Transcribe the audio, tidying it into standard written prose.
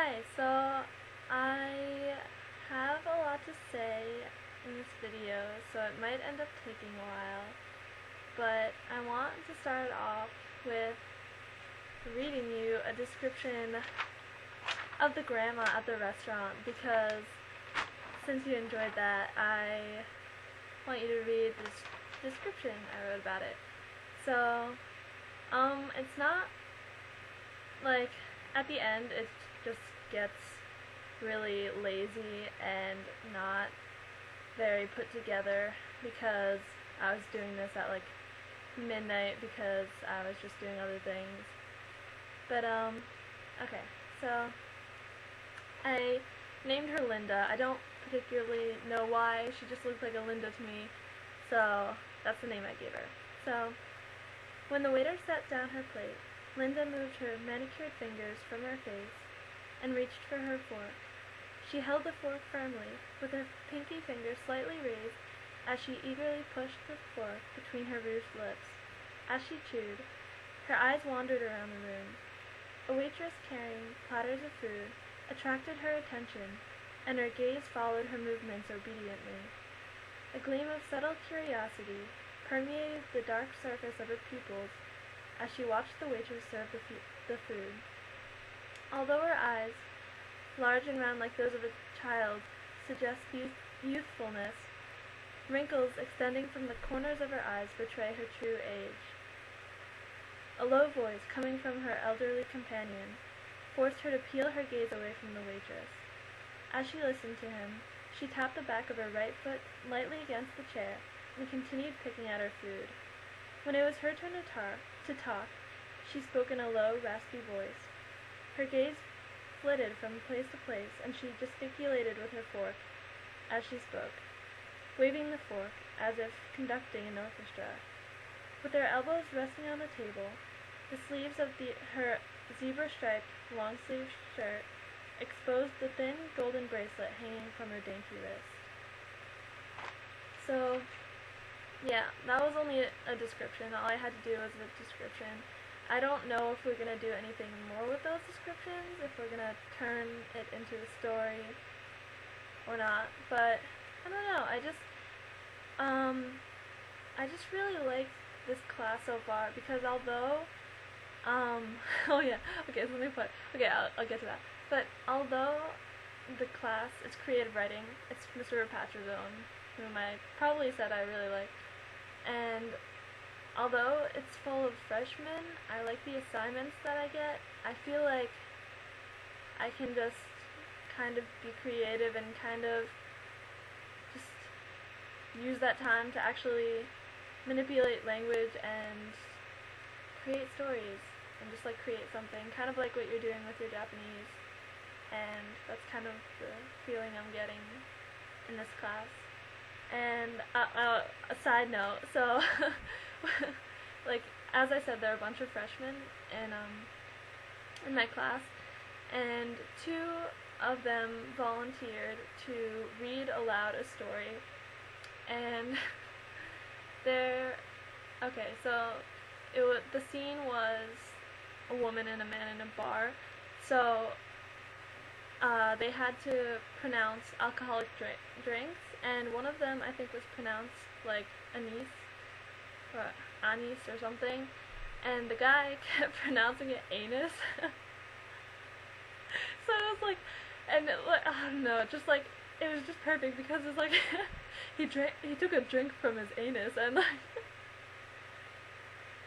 Hi, so I have a lot to say in this video, so it might end up taking a while, but I want to start off with reading you a description of the grandma at the restaurant because since you enjoyed that, I want you to read this description I wrote about it. So, it's not like at the end it just gets really lazy and not very put together because I was doing this at like midnight because I was just doing other things. But okay, so I named her Linda. I don't particularly know why, she just looked like a Linda to me, so that's the name I gave her. So when the waiter set down her plate, Linda moved her manicured fingers from her face and reached for her fork. She held the fork firmly, with her pinky finger slightly raised as she eagerly pushed the fork between her rouged lips. As she chewed, her eyes wandered around the room. A waitress carrying platters of food attracted her attention, and her gaze followed her movements obediently. A gleam of subtle curiosity permeated the dark surface of her pupils as she watched the waitress serve the food. Although her eyes, large and round like those of a child, suggest youthfulness, wrinkles extending from the corners of her eyes betray her true age. A low voice, coming from her elderly companion, forced her to peel her gaze away from the waitress. As she listened to him, she tapped the back of her right foot lightly against the chair and continued picking at her food. When it was her turn to talk, she spoke in a low, raspy voice. Her gaze flitted from place to place, and she gesticulated with her fork as she spoke, waving the fork as if conducting an orchestra. With her elbows resting on the table, the sleeves of her zebra-striped long-sleeved shirt exposed the thin golden bracelet hanging from her dainty wrist. So, yeah, that was only a description. All I had to do was a description. I don't know if we're going to do anything more with those descriptions, if we're going to turn it into a story or not, but I don't know. I just really like this class so far because although, oh yeah, okay, so let me put, okay, I'll get to that. But although the class is creative writing, it's Mr. Rapatrazone, whom I probably said I really like. And although it's full of freshmen, I like the assignments that I get. I feel like I can just kind of be creative and kind of just use that time to actually manipulate language and create stories and just like create something, kind of like what you're doing with your Japanese. And that's kind of the feeling I'm getting in this class. And a side note, so like as I said, there are a bunch of freshmen in my class, and two of them volunteered to read aloud a story. And okay, so the scene was a woman and a man in a bar. So they had to pronounce alcoholic drinks, and one of them I think was pronounced like anise or anise or something, and the guy kept pronouncing it anus. So it was like, and I don't know, just like it was just perfect because it's like he took a drink from his anus, and like